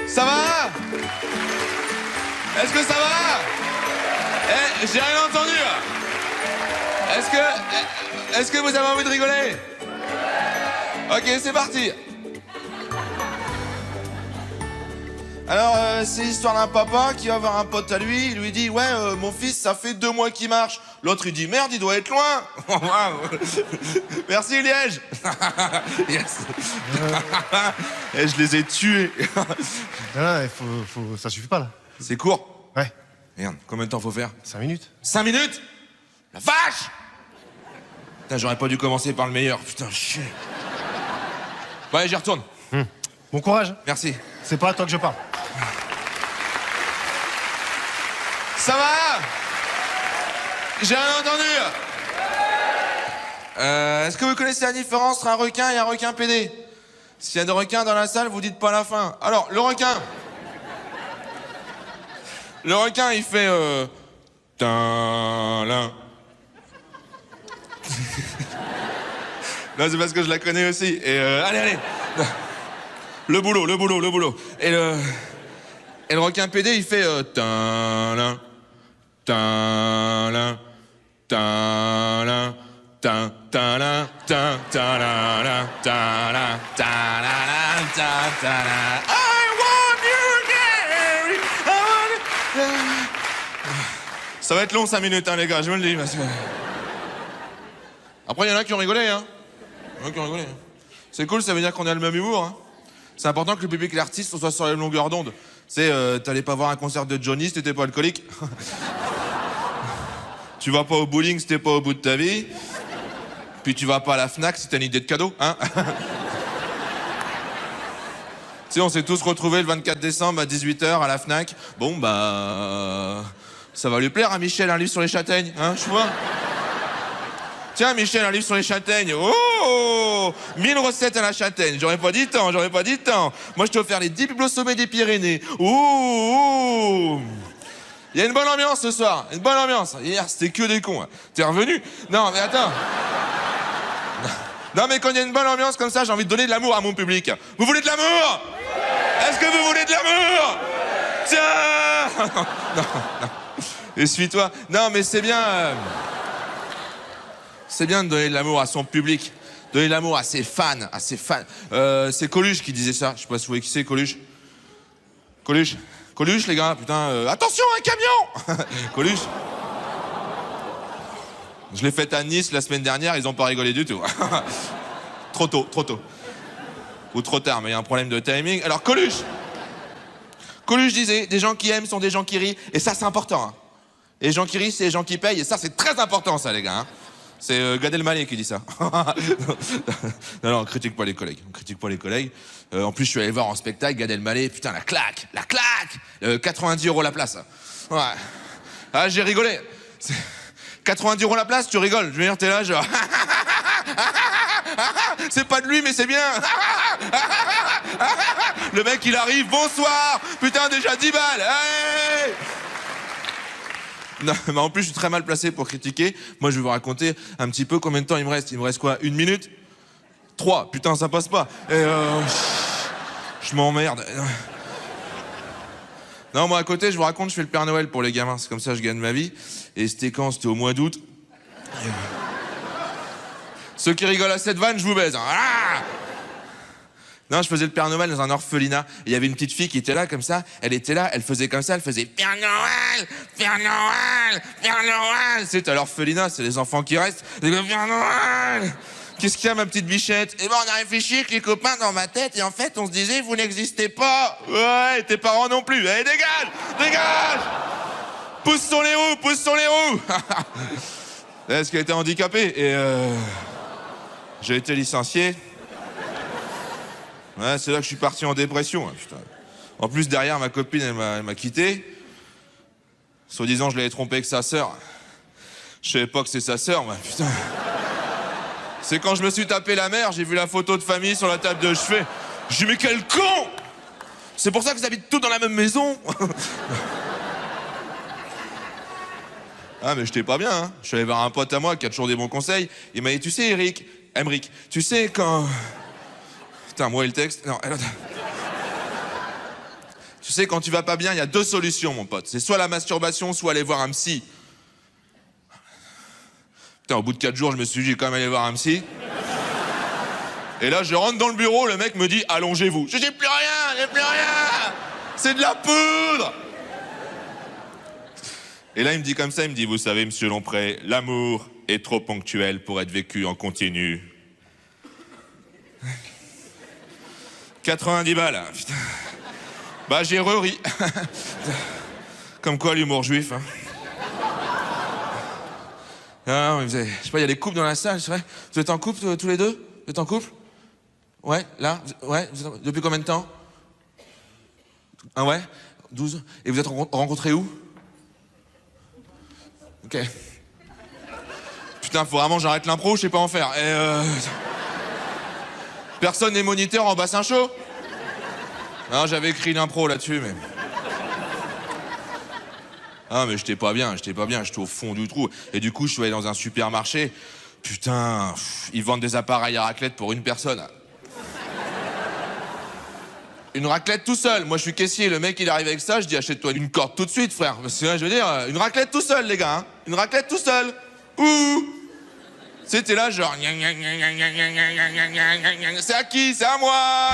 Ça va? Est-ce que ça va? Eh, j'ai rien entendu. Est-ce que vous avez envie de rigoler? Ok, c'est parti. Alors, c'est l'histoire d'un papa qui va voir un pote à lui. Il lui dit, ouais, mon fils, ça fait 2 mois qu'il marche. L'autre, il dit, merde, il doit être loin. Merci, Liège. Yes. Et je les ai tués. Ah, ça suffit pas, là. C'est court. Ouais. Merde, combien de temps faut faire? 5 minutes. 5 minutes? La vache! Putain, j'aurais pas dû commencer par le meilleur. Putain, chier. Bon, allez, j'y retourne. Bon courage. Merci. C'est pas à toi que je parle. Ça va? J'ai rien entendu. Est-ce que vous connaissez la différence entre un requin et un requin pédé? S'il y a des requins dans la salle, vous dites pas la fin. Alors, le requin. Le requin, il fait... Tin-lin. Non, c'est parce que je la connais aussi. Et allez. Le boulot. Et le requin pédé, il fait... Tin-lin. Ta-la, ta-la, ta-ta-la, ta-ta-la, ta-la, ta-la, ta-ta-la. I want you, Gary. I want you. Ça va être long 5 minutes, hein, les gars, je vous le dis. Parce que... Après, il y en a qui ont rigolé, hein. C'est cool, ça veut dire qu'on a le même humour, hein. C'est important que le public et l'artiste soient sur la même longueur d'onde. Tu sais, t'allais pas voir un concert de Johnny si t'étais pas alcoolique. Tu vas pas au bowling si t'es pas au bout de ta vie. Puis tu vas pas à la Fnac si t'as une idée de cadeau, hein. Tu sais, on s'est tous retrouvés le 24 décembre à 18h à la Fnac. Bon, bah... Ça va lui plaire à Michel, un livre sur les châtaignes, hein, je vois. Tiens, Michel, un livre sur les châtaignes. Oh, 1000 recettes à la châtaigne. J'aurais pas dit tant. Moi, je t'ai offert les 10 plus beaux sommets des Pyrénées. Ouh. Il y a une bonne ambiance ce soir. Hier, c'était que des cons. Hein. T'es revenu? Non, mais attends. Non, mais quand il y a une bonne ambiance comme ça, j'ai envie de donner de l'amour à mon public. Vous voulez de l'amour? Est-ce que vous voulez de l'amour? Tiens. Non. Essuie-toi. Non, mais c'est bien... C'est bien de donner de l'amour à son public, donner de l'amour à ses fans, c'est Coluche qui disait ça. Je sais pas si vous voyez qui c'est, Coluche. Coluche, les gars, putain, attention, un camion. Coluche. Je l'ai fait à Nice la semaine dernière, ils ont pas rigolé du tout. Trop tôt. Ou trop tard, mais il y a un problème de timing. Alors, Coluche disait, des gens qui aiment sont des gens qui rient, et ça, c'est important. Hein. Et les gens qui rient, c'est les gens qui payent, et ça, c'est très important, ça, les gars. Hein. C'est Gad Elmaleh qui dit ça. Non, on critique pas les collègues. En plus, je suis allé voir en spectacle Gad Elmaleh. Putain, la claque 90 € la place. Ouais. Ah, j'ai rigolé. 90 € la place, tu rigoles. Je veux dire, t'es là, genre... C'est pas de lui, mais c'est bien. Le mec, il arrive, bonsoir. Putain, déjà 10 balles. Hey. Non, mais en plus, je suis très mal placé pour critiquer. Moi, je vais vous raconter un petit peu combien de temps il me reste. Il me reste quoi? 1 minute? 3. Putain, ça passe pas. Et je m'emmerde. Non, moi, à côté, je vous raconte, je fais le Père Noël pour les gamins. C'est comme ça que je gagne ma vie. Et c'était quand? C'était au mois d'août. Ceux qui rigolent à cette vanne, je vous baise. Hein. Ah. Non, je faisais le Père Noël dans un orphelinat. Il y avait une petite fille qui était là, comme ça. Elle était là, elle faisait comme ça, elle faisait Père Noël, Père Noël, Père Noël. Tu sais, à l'orphelinat, c'est les enfants qui restent. Père Noël. Qu'est-ce qu'il y a, ma petite bichette? Eh ben, on a réfléchi avec les copains dans ma tête, et en fait, on se disait, vous n'existez pas. Ouais, tes parents non plus. Allez, dégage. Pousse sur les roues. Est-ce qu'elle était handicapée? Et j'ai été licencié. Ouais, c'est là que je suis parti en dépression. Hein, putain. En plus, derrière, ma copine, elle m'a quitté. Soi-disant, je l'avais trompé avec sa sœur. Je savais pas que c'est sa sœur, moi, putain. C'est quand je me suis tapé la mère, j'ai vu la photo de famille sur la table de chevet. J'ai dit, mais quel con! C'est pour ça que vous habitez tous dans la même maison. Ah, mais j'étais pas bien, hein. Je suis allé voir un pote à moi qui a toujours des bons conseils. Il m'a dit, tu sais, Emric, tu sais quand... Putain, moi et le texte... Non, Tu sais, quand tu vas pas bien, il y a 2 solutions, mon pote. C'est soit la masturbation, soit aller voir un psy. Putain, au bout de 4 jours, je me suis dit, j'ai quand même allé voir un psy. Et là, je rentre dans le bureau, le mec me dit, allongez-vous. J'ai plus rien, j'ai plus rien. C'est de la poudre. Et là, il me dit comme ça, il me dit, vous savez, monsieur Lompré, l'amour est trop ponctuel pour être vécu en continu. 90 balles, putain. Bah, j'ai ri. Comme quoi, l'humour juif, hein. Non, mais vous avez, je sais pas, il y a des couples dans la salle, c'est vrai. Vous êtes en couple tous les deux? Vous êtes en couple? Ouais, là? Ouais, depuis combien de temps? Ah ouais? 12? Et vous êtes rencontrés où? Ok. Putain, faut vraiment que j'arrête l'impro, je sais pas en faire. Personne n'est moniteur en bassin chaud? Non, j'avais écrit l'impro là-dessus, mais... Ah, mais j'étais pas bien, j'étais au fond du trou. Et du coup, je suis allé dans un supermarché. Putain, ils vendent des appareils à raclette pour une personne. Une raclette tout seul. Moi, je suis caissier. Le mec, il arrive avec ça. Je dis, achète-toi une corde tout de suite, frère. Parce que, je veux dire, une raclette tout seul, les gars. Hein. Une raclette tout seul. Ouh. C'était là, genre... C'est à qui? C'est à moi.